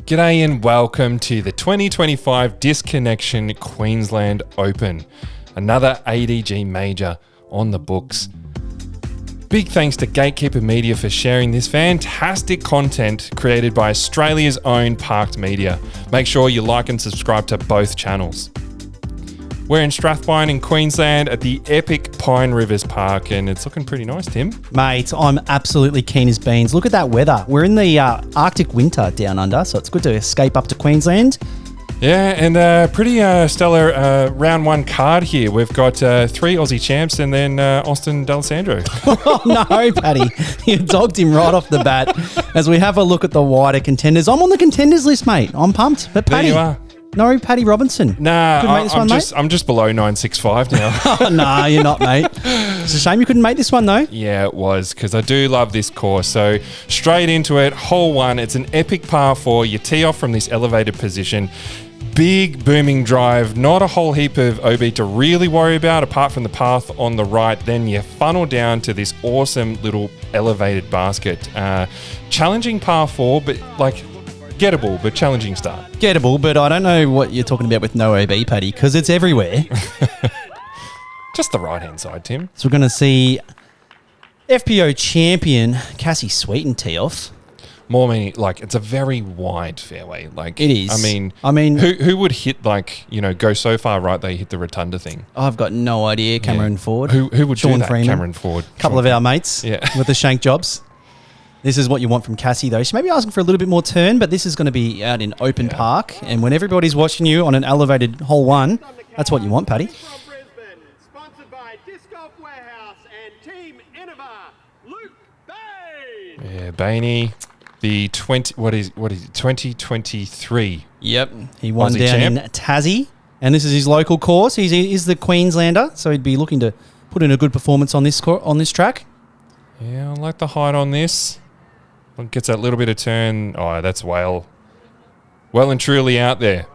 G'day and welcome to the 2025 Disc Connection Queensland Open. Another ADG major on the books. Big thanks to Gatekeeper Media for sharing this fantastic content created by Australia's own Parked Media. Make sure you like and subscribe to both channels. We're in Strathpine in Queensland at the epic Pine Rivers Park, and it's looking pretty nice, Tim. Mate, I'm absolutely keen as beans. Look at that weather. We're in the Arctic winter down under, so it's good to escape up to Queensland. Yeah, and pretty stellar round one card here. We've got 3 Aussie champs and then Austin D'Alessandro. Oh, no, Paddy. You dogged him right off the bat. As we have a look at the wider contenders. I'm on the contenders list, mate. I'm pumped. But Paddy, there you are. No, Paddy Robinson. Nah, mate? I'm just below 965 now. Oh, no, you're not, mate. It's a shame you couldn't make this one, though. Yeah, it was, because I do love this course. So straight into it, hole 1. It's an epic par 4. You tee off from this elevated position. Big booming drive, not a whole heap of OB to really worry about apart from the path on the right. Then you funnel down to this awesome little elevated basket. Challenging par 4, but like gettable, but challenging start. Gettable, but I don't know what you're talking about with no OB, Paddy, because it's everywhere. Just the right-hand side, Tim. So we're going to see FPO champion Cassie Sweetten tee off. More meaning, like, it's a very wide fairway. Like, it is. I mean, who would hit, like, you know, go so far right they hit the rotunda thing? I've got no idea. Cameron Ford. Who would Sean do that? Freeman. Cameron Ford. A couple of our mates with the shank jobs. This is what you want from Cassie, though. She may be asking for a little bit more turn, but this is going to be out in open park. And when everybody's watching you on an elevated hole 1, that's what you want, Paddy. Sponsored by Disc Golf Warehouse and Team Innova, Luke Bayne. Yeah, Bayne. The 2023. Yep, he won Aussie down champ. in Tassie, and this is his local course. He's the Queenslander, so he'd be looking to put in a good performance on this track. Yeah, I like the height on this. It gets that little bit of turn. Oh, that's well and truly out there.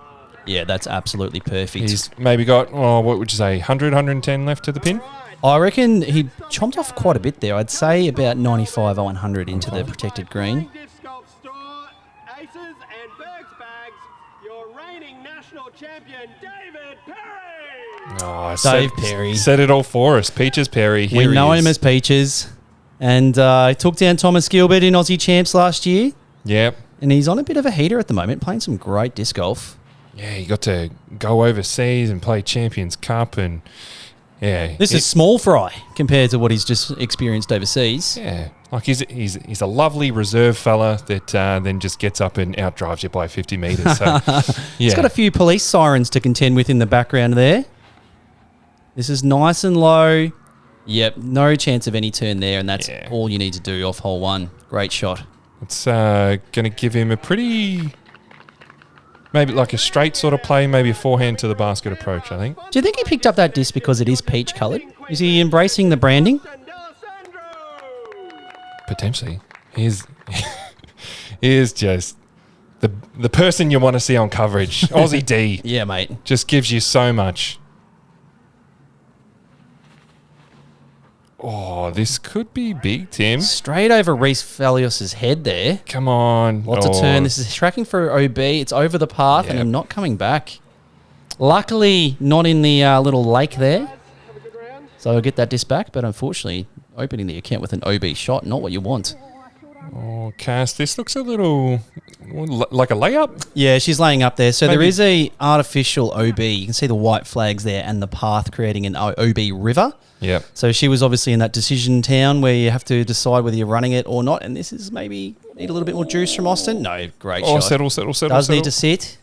Yeah, that's absolutely perfect. He's maybe got, what would you say, 100, 110 left to the pin? I reckon he chomped off quite a bit there. I'd say about 95 or 100 into the protected green. Disc Golf Store, Aces and Bergs Bags, your reigning national champion, David Perry. Oh, Dave Perry. Said it all for us. Peaches Perry. We know him as Peaches. And he took down Thomas Gilbert in Aussie Champs last year. Yep. And he's on a bit of a heater at the moment, playing some great disc golf. Yeah, he got to go overseas and play Champions Cup and... Yeah, this is small fry compared to what he's just experienced overseas. Yeah, like he's a lovely reserve fella that then just gets up and outdrives you by 50 metres. So, yeah. He's got a few police sirens to contend with in the background there. This is nice and low. Yep, no chance of any turn there, and that's all you need to do off hole 1. Great shot. It's going to give him a pretty... Maybe like a straight sort of play, maybe a forehand to the basket approach, I think. Do you think he picked up that disc because it is peach coloured? Is he embracing the branding? Potentially. He is just the person you want to see on coverage. Aussie D. Yeah, mate. Just gives you so much. Oh, this could be big, Tim. Straight over Reece Falios's head there. Come on. Lots of turn. This is tracking for OB. It's over the path and I'm not coming back. Luckily, not in the little lake there. So I'll get that disc back, but unfortunately, opening the account with an OB shot, not what you want. Oh, Cass, this looks a little like a layup. Yeah, she's laying up there. So there is a artificial OB. You can see the white flags there and the path creating an OB river. Yep. So she was obviously in that decision town where you have to decide whether you're running it or not. And this is maybe need a little bit more juice from Austin. No, great shot. Settle. Does need to sit.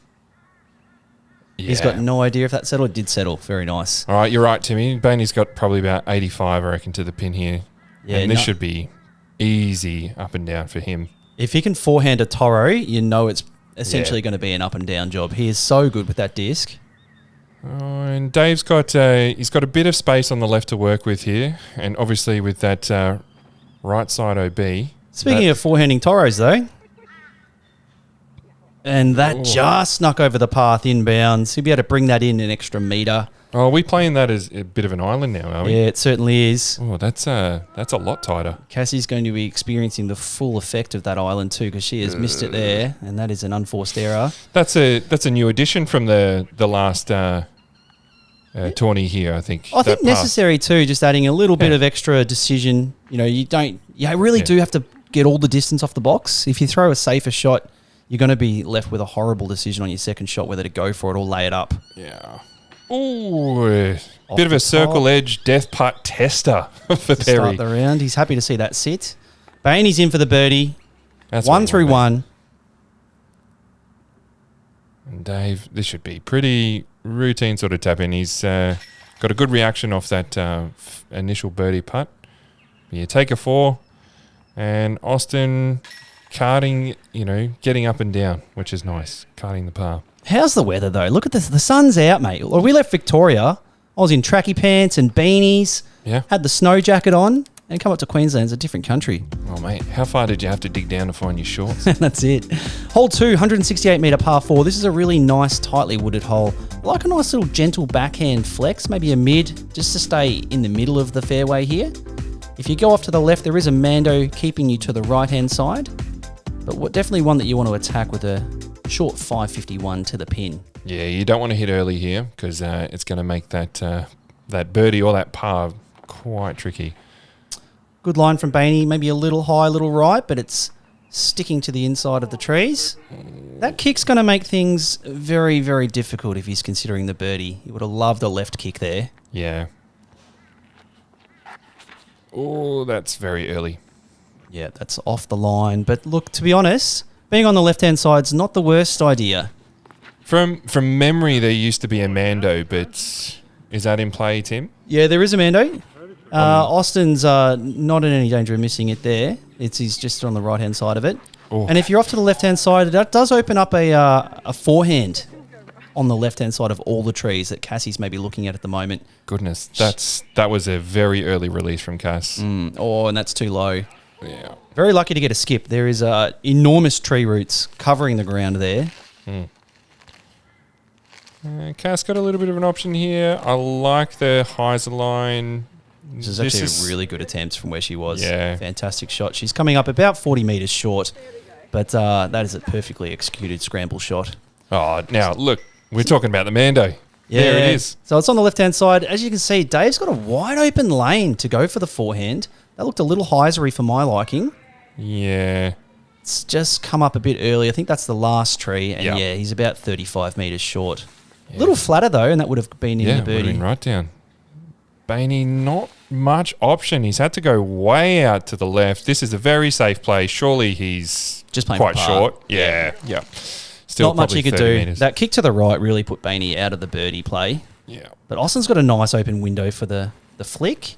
Yeah. He's got no idea if that settled. It did settle. Very nice. All right, you're right, Timmy. Bainey's got probably about 85, I reckon, to the pin here. Yeah, and this should be easy up and down for him. If he can forehand a Toro, you know it's essentially going to be an up and down job. He is so good with that disc. Oh, and Dave's got he's got a bit of space on the left to work with here, and obviously with that right side OB. Speaking of forehanding Toros, though, and that just snuck over the path inbounds. He'll be able to bring that in an extra metre. Oh, are we playing that as a bit of an island now, are we? Yeah, it certainly is. Oh, that's a lot tighter. Cassie's going to be experiencing the full effect of that island too, because she has missed it there, and that is an unforced error. That's a new addition from the last tourney here, I think. I think necessary too, just adding a little bit of extra decision. You know, you really do have to get all the distance off the box. If you throw a safer shot, you're going to be left with a horrible decision on your second shot, whether to go for it or lay it up. Yeah. Ooh, bit of a circle edge death putt tester for Perry. Start the round. He's happy to see that sit. Bayne, he's in for the birdie. That's 1 through 1. And Dave, this should be pretty routine sort of tap in. He's got a good reaction off that initial birdie putt. You take a 4, and Austin karting, getting up and down, which is nice. Karting the par. How's the weather, though? Look at this. The sun's out, mate. Well, we left Victoria. I was in tracky pants and beanies. Yeah. Had the snow jacket on. And come up to Queensland. It's a different country. Oh, mate. How far did you have to dig down to find your shorts? That's it. Hole 2, 168-metre par 4. This is a really nice, tightly wooded hole. I like a nice little gentle backhand flex, maybe a mid, just to stay in the middle of the fairway here. If you go off to the left, there is a Mando keeping you to the right-hand side. But definitely one that you want to attack with a short 551 to the pin. Yeah, you don't want to hit early here because it's going to make that birdie or that par quite tricky. Good line from Bayne, maybe a little high, a little right, but it's sticking to the inside of the trees. That kick's going to make things very, very difficult if he's considering the birdie. He would have loved a left kick there. Yeah. Oh, that's very early. Yeah, that's off the line. But look, to be honest, being on the left-hand side's not the worst idea. From memory, there used to be a Mando, but is that in play, Tim? Yeah, there is a Mando. Austin's not in any danger of missing it there. He's just on the right-hand side of it. Oh. And if you're off to the left-hand side, that does open up a forehand on the left-hand side of all the trees that Cassie's maybe looking at the moment. Goodness, that was a very early release from Cass. And that's too low. Yeah. Very lucky to get a skip. There is enormous tree roots covering the ground there. Cass got a little bit of an option here. I like the Heiser line. This is actually a really good attempt from where she was. Yeah. Fantastic shot. She's coming up about 40 metres short, but that is a perfectly executed scramble shot. Oh, now, look, we're talking about the Mando. Yeah. There it is. So it's on the left-hand side. As you can see, Dave's got a wide open lane to go for the forehand. That looked a little hysery for my liking. Yeah. It's just come up a bit early. I think that's the last tree, and Yeah. he's about 35 metres short. A little flatter, though, and that would have been in the would have birdie. been right down. Bayne, not much option. He's had to go way out to the left. This is a very safe play. Surely he's Just playing quite for par. short. Yeah. Still Not much he probably could 30 do. metres. That kick to the right really put Bayne out of the birdie play. Yeah. But Austin's got a nice open window for the flick.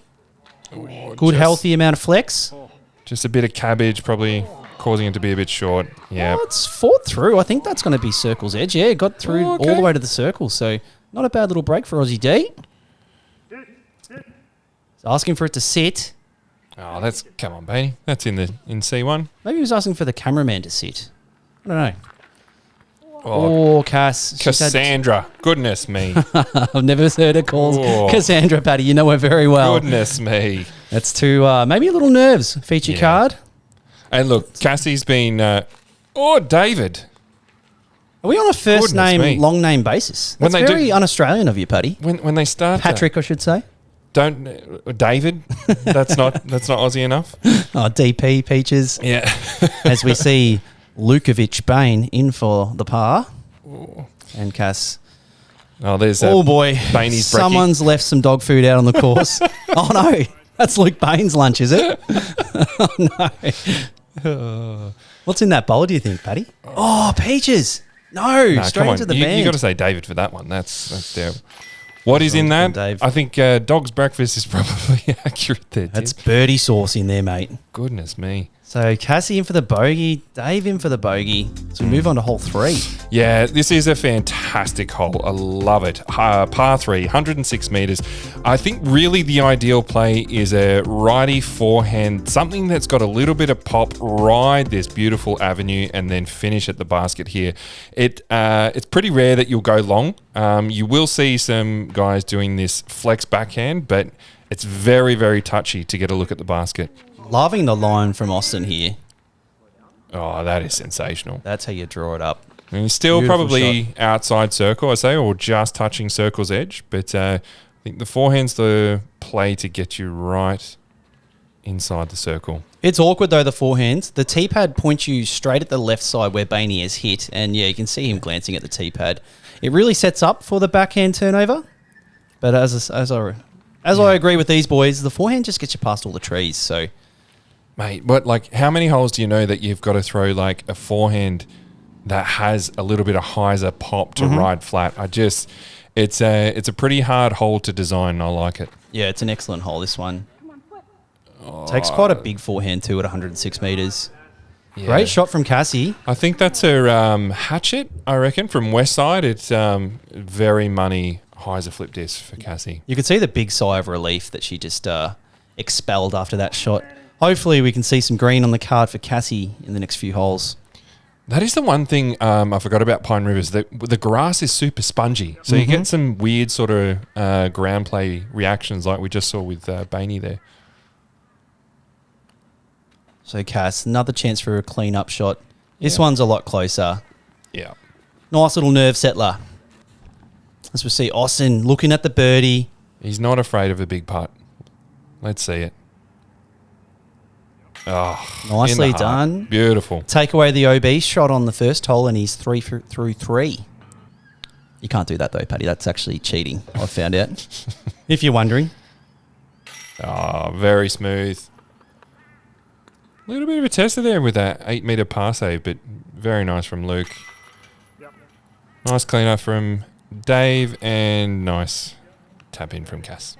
Oh, Good, healthy amount of flex. Just a bit of cabbage probably causing it to be a bit short. Yeah. Well, it's fought through. I think that's going to be circle's edge. Yeah, it got through all the way to the circle. So not a bad little break for Aussie D. He's asking for it to sit. Oh, come on, Bayne. That's in C1. Maybe he was asking for the cameraman to sit. I don't know. Oh, Cass. Cassandra. Goodness me. I've never heard her called Oh. Cassandra, Paddy. You know her very well. Goodness me. That's too, maybe a little nerves feature card. And look, Cassie's been... David. Are we on a first Goodness name, me. long name basis? When That's they very do- un-Australian of you, Paddy. When they start... Patrick, I should say. David. That's not Aussie enough. Oh, DP, Peaches. Yeah. As we see Lukovic Bayne in for the par. And Cass. Oh, there's Oh, boy. Bayne's brekkie. Someone's left some dog food out on the course. Oh, no. That's Luke Bayne's lunch, is it? Oh, no. What's in that bowl, do you think, Paddy? Oh, Peaches. No, Nah, straight come on. into the You band. got to say David for that one. That's terrible. What is in From that? Dave. I think dog's breakfast is probably accurate there, Tim. That's birdie sauce in there, mate. Goodness me. So Cassie in for the bogey, Dave in for the bogey. So we move on to hole 3. Yeah, this is a fantastic hole. I love it. Par 3, 106 meters. I think really the ideal play is a righty forehand, something that's got a little bit of pop, ride this beautiful avenue, and then finish at the basket here. It's pretty rare that you'll go long. You will see some guys doing this flex backhand, but it's very, very touchy to get a look at the basket. Loving the line from Austin here. Oh, that is sensational. That's how you draw it up. And he's still Beautiful probably shot. outside circle, I say, or just touching circle's edge. But I think the forehand's the play to get you right inside the circle. It's awkward though, the forehand. The tee pad points you straight at the left side where Bayne has hit. And yeah, you can see him glancing at the tee pad. It really sets up for the backhand turnover. But as I agree with these boys, the forehand just gets you past all the trees. So, Mate, how many holes do you know that you've got to throw like a forehand that has a little bit of hyzer pop to ride flat? It's a pretty hard hole to design. I like it. yeah, it's an excellent hole, this one. Takes quite a big forehand too at 106 meters. Yeah. Great shot from Cassie. I think that's her hatchet, I reckon, from West Side. It's very money hyzer flip disc for Cassie. You could see the big sigh of relief that she just expelled after that shot. Hopefully we can see some green on the card for Cassie in the next few holes. That is the one thing I forgot about Pine Rivers. The grass is super spongy. So you get some weird sort of ground play reactions like we just saw with Bayne there. So Cass, another chance for a clean up shot. This one's a lot closer. Yeah. Nice little nerve settler. As we see Austin looking at the birdie. He's not afraid of a big putt. Let's see it. Oh, Nicely in the heart. done. Beautiful. Take away the OB shot on the first hole and he's through 3. You can't do that though, Paddy. That's actually cheating, I've found out. If you're wondering. Oh, very smooth. A little bit of a tester there with that 8-meter par save, but very nice from Luke. Nice cleanup from Dave and nice tap in from Cass.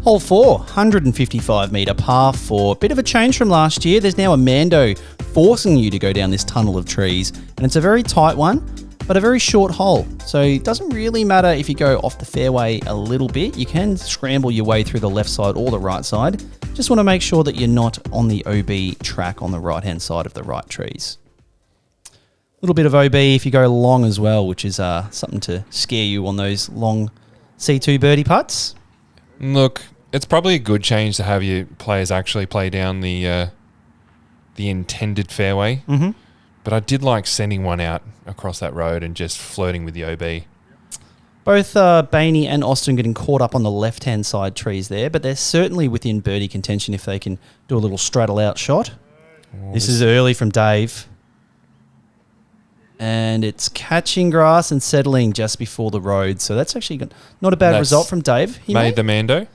Hole 4, 155 metre par 4. Bit of a change from last year. There's now a Mando forcing you to go down this tunnel of trees. And it's a very tight one, but a very short hole. So it doesn't really matter if you go off the fairway a little bit. You can scramble your way through the left side or the right side. Just want to make sure that you're not on the OB track on the right-hand side of the right trees. A little bit of OB if you go long as well, which is something to scare you on those long C2 birdie putts. Look, it's probably a good change to have your players actually play down the intended fairway. Mm-hmm. But I did like sending one out across that road and just flirting with the OB. Both Bayne and Austin getting caught up on the left-hand side trees there, but they're certainly within birdie contention if they can do a little straddle out shot. This is early from Dave. And it's catching grass and settling just before the road. So that's actually not a bad result from Dave. He made the Mando.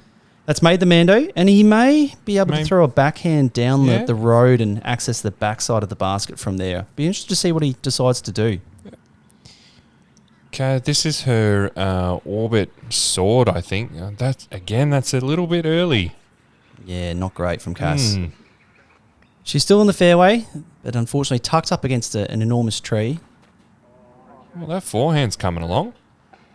That's made the Mando. And he may be able to throw a backhand down the road and access the backside of the basket from there. Be interested to see what he decides to do. Okay, this is her orbit sword, I think. That's a little bit early. Yeah, not great from Cass. She's still in the fairway, but unfortunately tucked up against an enormous tree. Well, that forehand's coming along.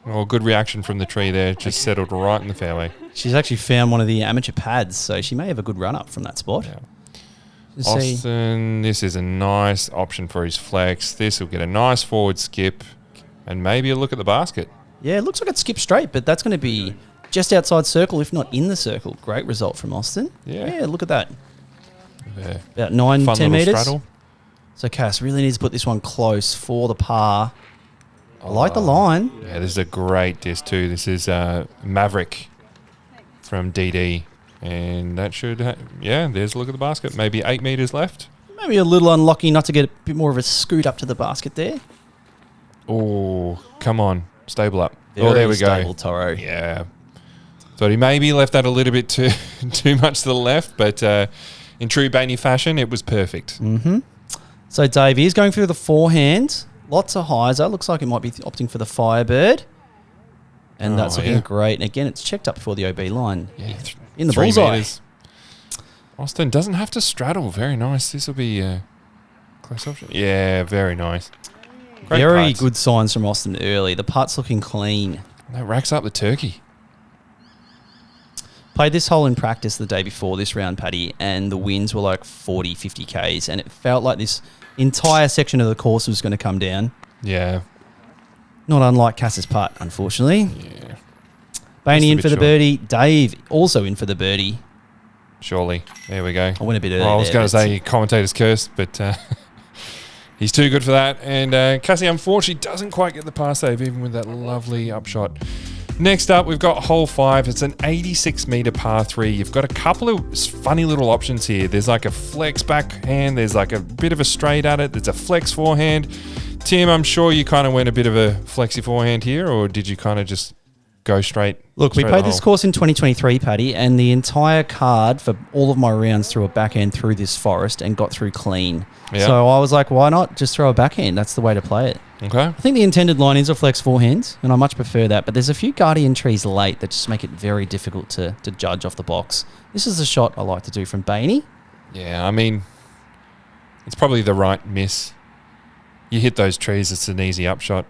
Well, good reaction from the tree there. Just settled right in the fairway. She's actually found one of the amateur pads, so she may have a good run up from that spot. Yeah. Austin, this is a nice option for his flex. This will get a nice forward skip and maybe a look at the basket. Yeah, it looks like it skipped straight, but that's going to be just outside circle, if not in the circle. Great result from Austin. Yeah, look at that. Yeah. About 9-10 metres. Straddle. So Cass really needs to put this one close for the par. I like the line. Yeah, this is a great disc too. This is Maverick from DD. And that should, there's a look at the basket. Maybe 8 metres left. Maybe a little unlucky not to get a bit more of a scoot up to the basket there. Oh, come on. Stable up. Very there we stable, go. Toro. Yeah. Thought he maybe left that a little bit too much to the left, but in true Bayne fashion, it was perfect. Mm-hmm. So Dave is going through the forehand. Lots of hyzer. Looks like it might be opting for the Firebird. And that's looking great. And again, it's checked up before the OB line. Yeah, in the 3 bullseye. meters. Austin doesn't have to straddle. Very nice. This will be a close option. Yeah, very nice. Great Very putts. good signs from Austin early. The putt's looking clean. That racks up the turkey. Played this hole in practice the day before this round, Paddy, and the winds were like 40, 50 Ks, and it felt like this entire section of the course was going to come down. Yeah. Not unlike Cass's putt, unfortunately. Yeah. Bayne Just a in bit for the short. birdie. Dave also in for the birdie. Surely. There we go. I went a bit early I was there, going to but- say commentator's curse, but he's too good for that. And Cassie, unfortunately, doesn't quite get the par save, even with that lovely upshot. Next up, we've got hole 5. It's an 86-metre par 3. You've got a couple of funny little options here. There's like a flex backhand. There's like a bit of a straight at it. There's a flex forehand. Tim, I'm sure you kind of went a bit of a flexy forehand here, or did you kind of just go straight? Look, we straight played the this hole? course in 2023, Paddy, and the entire card for all of my rounds threw a backhand through this forest and got through clean. Yeah. So I was like, why not just throw a backhand? That's the way to play it. Okay. I think the intended line is a flex forehand, and I much prefer that. But there's a few guardian trees late that just make it very difficult to judge off the box. This is a shot I like to do from Bayne. Yeah, I mean, it's probably the right miss. You hit those trees, it's an easy upshot.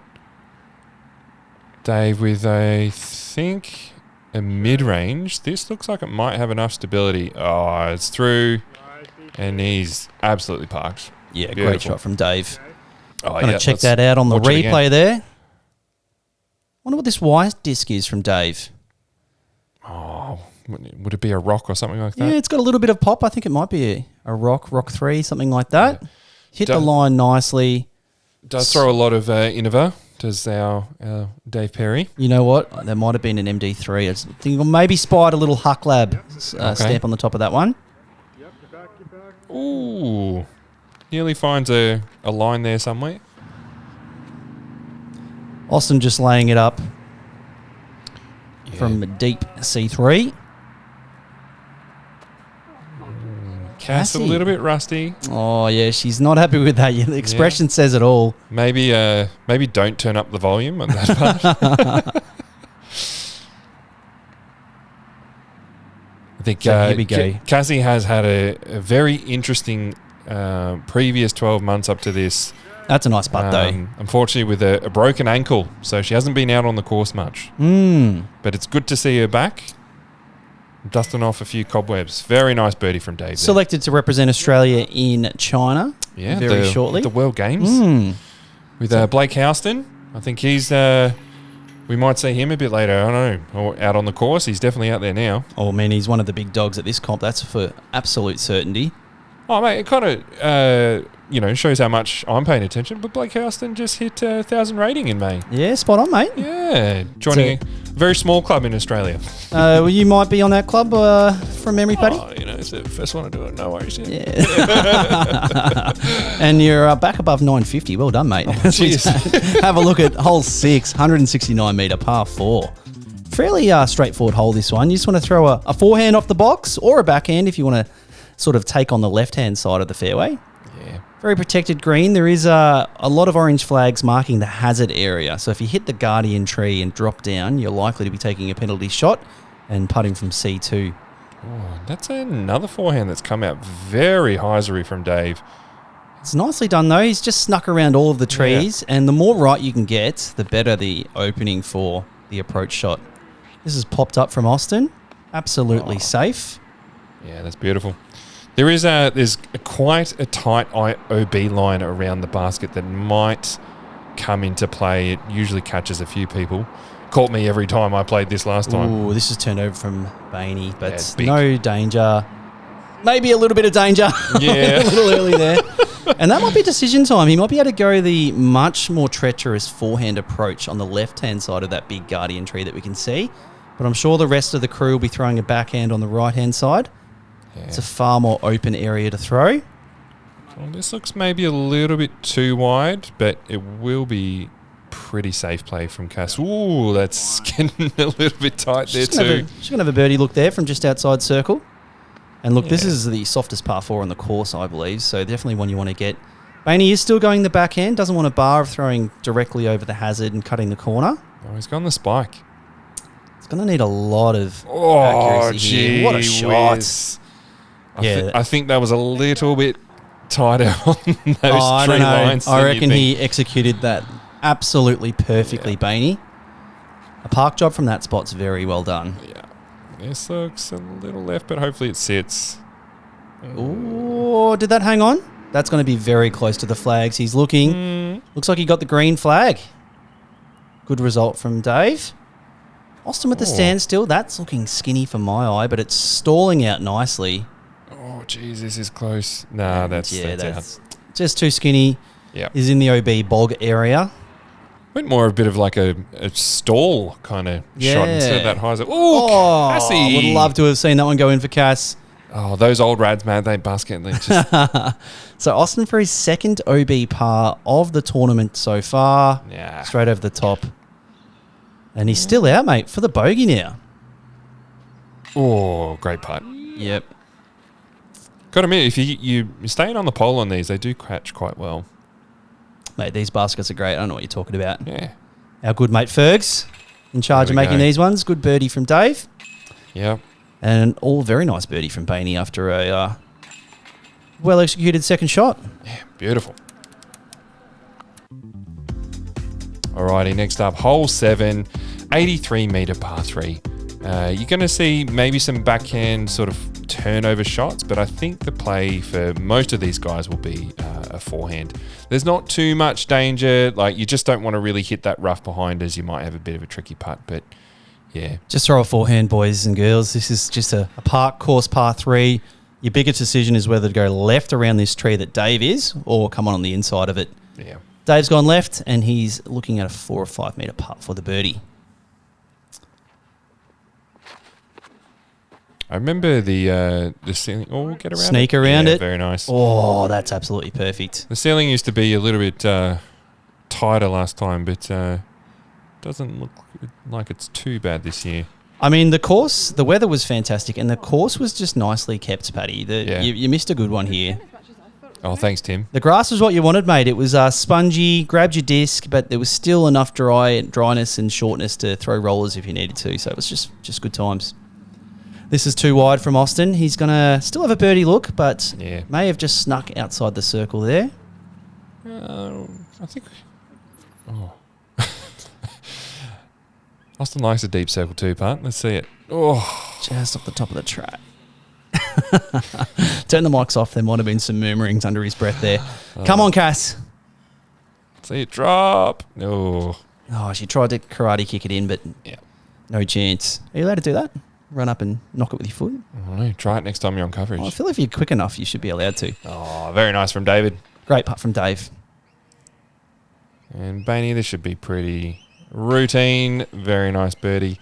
Dave with, I think, a mid-range. This looks like it might have enough stability. Oh, it's through, and he's absolutely parked. Yeah, great Beautiful. shot from Dave. Oh, I'm going to check that out on the watch it again. replay there. Wonder what this white disc is from Dave. Oh, would it be a rock or something like that? Yeah, it's got a little bit of pop. I think it might be a rock 3, something like that. Hit the Don't- line nicely. Does throw a lot of Innova, does our Dave Perry. You know what? There might have been an MD3. I think I maybe spied a little Huck Lab stamp on the top of that one. Ooh, nearly finds a line there somewhere. Austin just laying it up Yeah. from deep C3. Cass a Cassie. little bit rusty. Oh, yeah, she's not happy with that. The expression says it all. Maybe don't turn up the volume on that part. I think So here we go. Cassie has had a very interesting previous 12 months up to this. That's a nice putt, though. Unfortunately, with a broken ankle, so she hasn't been out on the course much. But it's good to see her back, dusting off a few cobwebs. Very nice birdie from Dave. there. Selected to represent Australia in China very shortly. The World Games with Blake Houston. I think he's. We might see him a bit later. I don't know. Or out on the course. He's definitely out there now. Oh, man, he's one of the big dogs at this comp. That's for absolute certainty. Oh, mate, it kind of, shows how much I'm paying attention. But Blake Houston just hit 1,000 rating in May. Yeah, spot on, mate. Yeah, joining a very small club in Australia. Well, you might be on that club from memory, Paddy. Oh, it's the first one to do it. No worries. Yeah. And you're back above 950. Well done, mate. cheers. Have a look at hole 6, 169 metre par 4. Fairly straightforward hole, this one. You just want to throw a forehand off the box or a backhand if you want to sort of take on the left-hand side of the fairway. Yeah. Very protected green. There is a lot of orange flags marking the hazard area. So if you hit the guardian tree and drop down, you're likely to be taking a penalty shot and putting from C2. Oh, that's another forehand that's come out very hyzery from Dave. It's nicely done, though. He's just snuck around all of the trees, and the more right you can get, the better the opening for the approach shot. This is popped up from Austin. Absolutely safe. Yeah, that's beautiful. There's quite a tight OB line around the basket that might come into play. It usually catches a few people. Caught me every time I played this last time. Ooh, this is turned over from Bayne, but it's big. no danger. Maybe a little bit of danger. Yeah. A little early there. And that might be decision time. He might be able to go the much more treacherous forehand approach on the left-hand side of that big guardian tree that we can see. But I'm sure the rest of the crew will be throwing a backhand on the right-hand side. Yeah. It's a far more open area to throw. Well, this looks maybe a little bit too wide, but it will be pretty safe play from Cass. Ooh, that's getting a little bit tight there too. She's going to have a birdie look there from just outside circle. And look, this is the softest par 4 on the course, I believe, so definitely one you want to get. Bayne is still going the backhand, doesn't want a bar of throwing directly over the hazard and cutting the corner. Oh, he's gone the spike. It's going to need a lot of accuracy here. What a shot. Whiz. I think that was a little bit tighter on those I three don't know. lines. I reckon he executed that absolutely perfectly, Bayne. A park job from that spot's very well done. Yeah. This looks a little left, but hopefully it sits. Oh, did that hang on? That's going to be very close to the flags. He's looking. Looks like he got the green flag. Good result from Dave. Austin with the standstill. That's looking skinny for my eye, but it's stalling out nicely. Oh, geez, this is close. Nah, that's out. Just too skinny. Yeah. Is in the OB bog area. Went more a bit of like a stall kind of shot instead of that high. Oh, Cassie! Would love to have seen that one go in for Cass. Oh, those old rads, man, they basket. They just So Austin for his second OB par of the tournament so far. Yeah. Straight over the top. And he's still out, mate, for the bogey now. Oh, great putt. Yep. Got to admit, if you're staying on the pole on these, they do catch quite well. Mate, these baskets are great. I don't know what you're talking about. Yeah. Our good mate Fergs in charge There of we making go. these ones. Good birdie from Dave. Yeah. And all very nice birdie from Bayne after a well-executed second shot. Yeah, beautiful. Alrighty, next up, hole 7, 83-metre par 3. You're going to see maybe some backhand sort of turnover shots, but I think the play for most of these guys will be a forehand. There's not too much danger. Like, you just don't want to really hit that rough behind as you might have a bit of a tricky putt, but yeah. Just throw a forehand, boys and girls. This is just a park course par 3. Your biggest decision is whether to go left around this tree that Dave is or come on the inside of it. Yeah. Dave's gone left and he's looking at a 4 or 5 metre putt for the birdie. I remember the ceiling. Oh, get around Sneak it. around Yeah, it. Very nice. Oh, that's absolutely perfect. The ceiling used to be a little bit tighter last time, but doesn't look like it's too bad this year. I mean, the weather was fantastic and the course was just nicely kept, Paddy. You missed a good one here. Oh, thanks, Tim. The grass was what you wanted, mate. It was spongy, grabbed your disc, but there was still enough dryness and shortness to throw rollers if you needed to. So it was just good times. This is too wide from Austin. He's going to still have a birdie look, but may have just snuck outside the circle there. I think... Oh. Austin likes a deep circle too, punt. Let's see it. Oh. Just off the top of the track. Turn the mics off. There might have been some murmurings under his breath there. Come on, Cass. See it drop. Oh. Oh, she tried to karate kick it in, but no chance. Are you allowed to do that? Run up and knock it with your foot? I don't know. Try it next time you're on coverage. Oh, I feel if you're quick enough, you should be allowed to. Oh, very nice from David. Great putt from Dave. And Bayne, this should be pretty routine. Very nice birdie.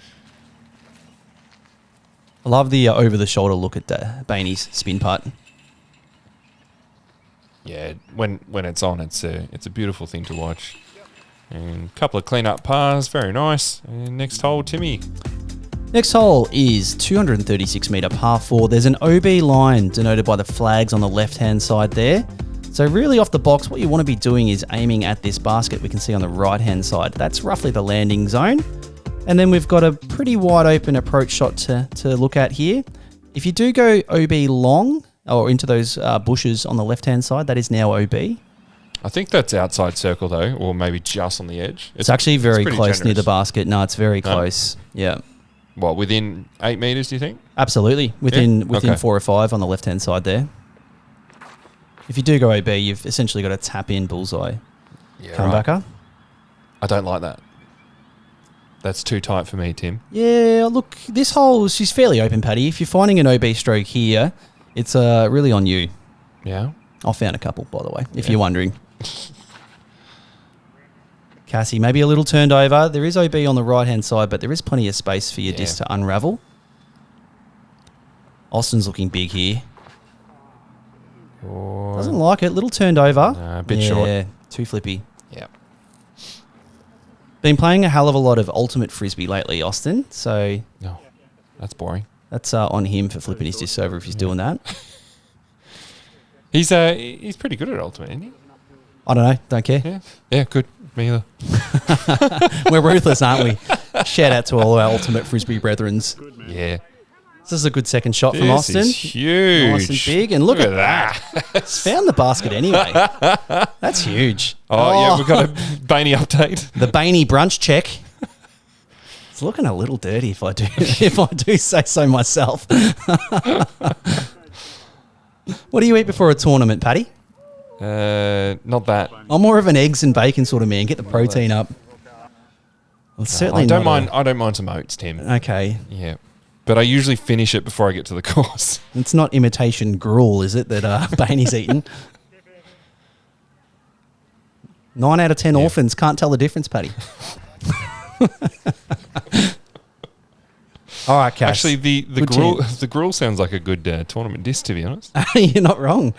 I love the over-the-shoulder look at Bayne's spin putt. Yeah, when it's on, it's a beautiful thing to watch. And a couple of clean-up pars. Very nice. And next hole, Timmy. Next hole is 236 metre par 4. There's an OB line denoted by the flags on the left-hand side there. So really off the box, what you want to be doing is aiming at this basket we can see on the right-hand side. That's roughly the landing zone. And then we've got a pretty wide open approach shot to look at here. If you do go OB long or into those bushes on the left-hand side, that is now OB. I think that's outside circle though, or maybe just on the edge. It's actually very pretty close near generous. the basket. No, it's very close. Yeah. What, within 8 metres, do you think? Absolutely. Within Okay. 4 or 5 on the left-hand side there. If you do go OB, you've essentially got a tap-in bullseye. Yeah, Comebacker. I don't like that. That's too tight for me, Tim. Yeah, look, this hole, she's fairly open, Paddy. If you're finding an OB stroke here, it's really on you. Yeah? I found a couple, by the way, if you're wondering. Cassie, maybe a little turned over. There is OB on the right-hand side, but there is plenty of space for your Yeah. disc to unravel. Austin's looking big here. Doesn't like it. Little turned over. A bit short. Yeah, too flippy. Yeah. Been playing a hell of a lot of ultimate frisbee lately, Austin. So No, that's boring. that's on him for flipping his disc over if he's doing that. He's pretty good at ultimate, isn't he? I don't know. Don't care. Yeah. Yeah, good. Me either. We're ruthless, aren't we? Shout out to all our ultimate frisbee brethrens. Yeah. This is a good second shot from This Austin. is huge. Nice and big. And look at that. It's found the basket anyway. That's huge. Yeah, we've got a Bayne update. The Bayne brunch check. It's looking a little dirty if I do say so myself. What do you eat before a tournament, Paddy? Not that. I'm more of an eggs and bacon sort of man. Get the protein up. Well, certainly I don't not mind. I don't mind some oats, Tim. Okay. Yeah, but I usually finish it before I get to the course. It's not imitation gruel, is it, that Bayne's eaten? 9 out of 10 orphans can't tell the difference, Paddy. All right, Cass. Actually, the Good gruel chance. the gruel sounds like a good tournament disc, to be honest. You're not wrong.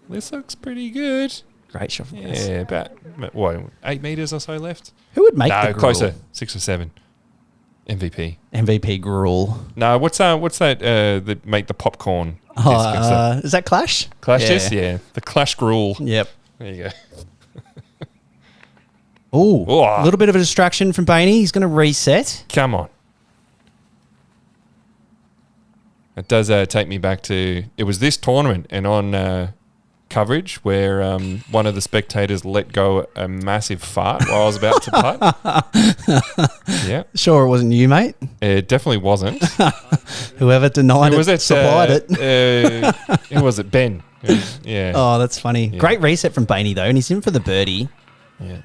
This looks pretty good. Great shot from Cass. Yeah, about what 8 meters or so left. Who would make No, the gruel? closer, 6 or 7. MVP. MVP gruel. No, what's that? That make the popcorn disc and stuff? Is that Clash? Clash disc? Yeah, the Clash gruel. Yep. There you go. Ooh, Ooh. a little bit of a distraction from Bayne. He's going to reset. Come on. It does take me back to, it was this tournament and on coverage where one of the spectators let go a massive fart while I was about to putt. Yeah, Sure, it wasn't you, mate. it definitely wasn't. Whoever denied Was it supplied it. Who was it? Ben. Yeah. Oh, that's funny. Yeah. Great reset from Bayne, though, and he's in for the birdie. Yeah.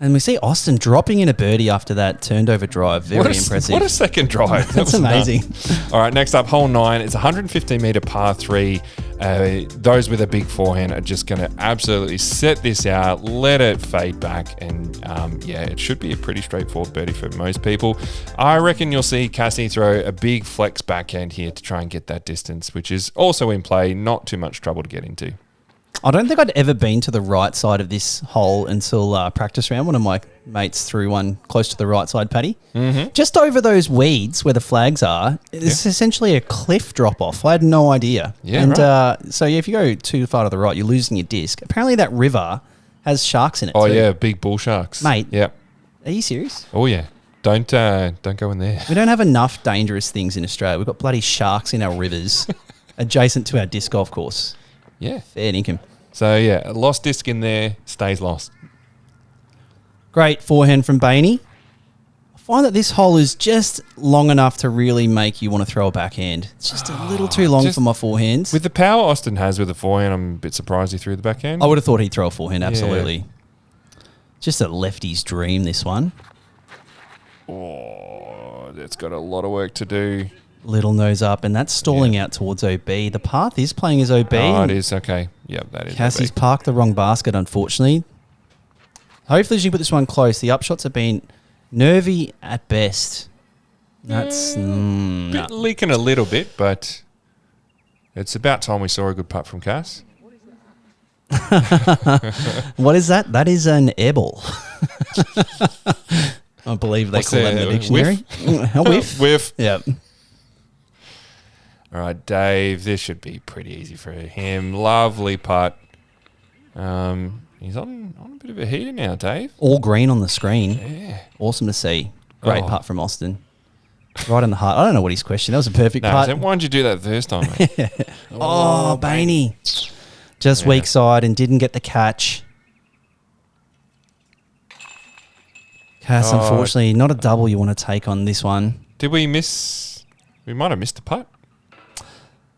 And we see Austin dropping in a birdie after that turned over drive. Very impressive. What a second drive. That That's was nuts. amazing. All right, next up, hole 9. It's a 115 metre par 3. Those with a big forehand are just going to absolutely set this out, let it fade back, and it should be a pretty straightforward birdie for most people. I reckon you'll see Cassie throw a big flex backhand here to try and get that distance, which is also in play, not too much trouble to get into. I don't think I'd ever been to the right side of this hole until practice round. One of my mates threw one close to the right side, Paddy. Mm-hmm. Just over those weeds where the flags are, it's essentially a cliff drop-off. I had no idea. Yeah, and right. so if you go too far to the right, you're losing your disc. Apparently that river has sharks in it Oh, too. yeah, big bull sharks. Mate. Yeah. Are you serious? Oh, yeah. Don't go in there. We don't have enough dangerous things in Australia. We've got bloody sharks in our rivers adjacent to our disc golf course. Yeah. Fair dinkum. So, yeah, a lost disc in there stays lost. Great forehand from Bayne. I find that this hole is just long enough to really make you want to throw a backhand. It's just a little too long just for my forehands. With the power Austin has with the forehand, I'm a bit surprised he threw the backhand. I would have thought he'd throw a forehand, absolutely. Just a lefty's dream, this one. Oh, it's got a lot of work to do. Little nose up, and that's stalling out towards OB. The path is playing as OB. Oh, it is. Okay. Yep, that is. Cassie's OB. parked the wrong basket, unfortunately. Hopefully she can put this one close. The upshots have been nervy at best. That's... Bit leaking a little bit, but it's about time we saw a good putt from Cass. What is that? That is an airball. I believe they What's call that in the a dictionary. A whiff? Whiff. Yeah. All right, Dave, this should be pretty easy for him. Lovely putt. He's on a bit of a heater now, Dave. All green on the screen. Yeah. Awesome to see. Great Oh. putt from Austin. Right in the heart. I don't know what his question. That was a perfect No, putt. so why'd you do that the first time, mate? Oh, Bayne. Just Yeah. weak side and didn't get the catch. Cass, Oh. unfortunately, not a double you want to take on this one. Did we miss? We might have missed a putt.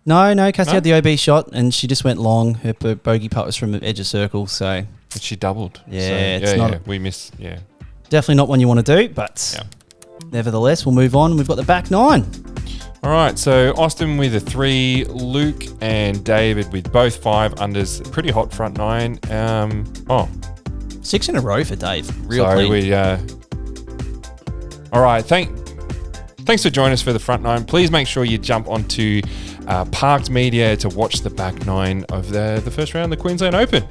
No, Cassie No? had the OB shot and she just went long. Her bogey putt was from the edge of circle, so But she doubled. Yeah, it's not- we missed. Yeah. definitely not one you want to do, but Yeah. nevertheless, we'll move on. We've got the back nine. All right, so Austin with a 3, Luke and David with both 5 unders. Pretty hot front 9. 6 in a row for Dave. Real So clean. All right. Thanks for joining us for the front nine. Please make sure you jump onto Parked Media to watch the back nine of the first round of the Queensland Open.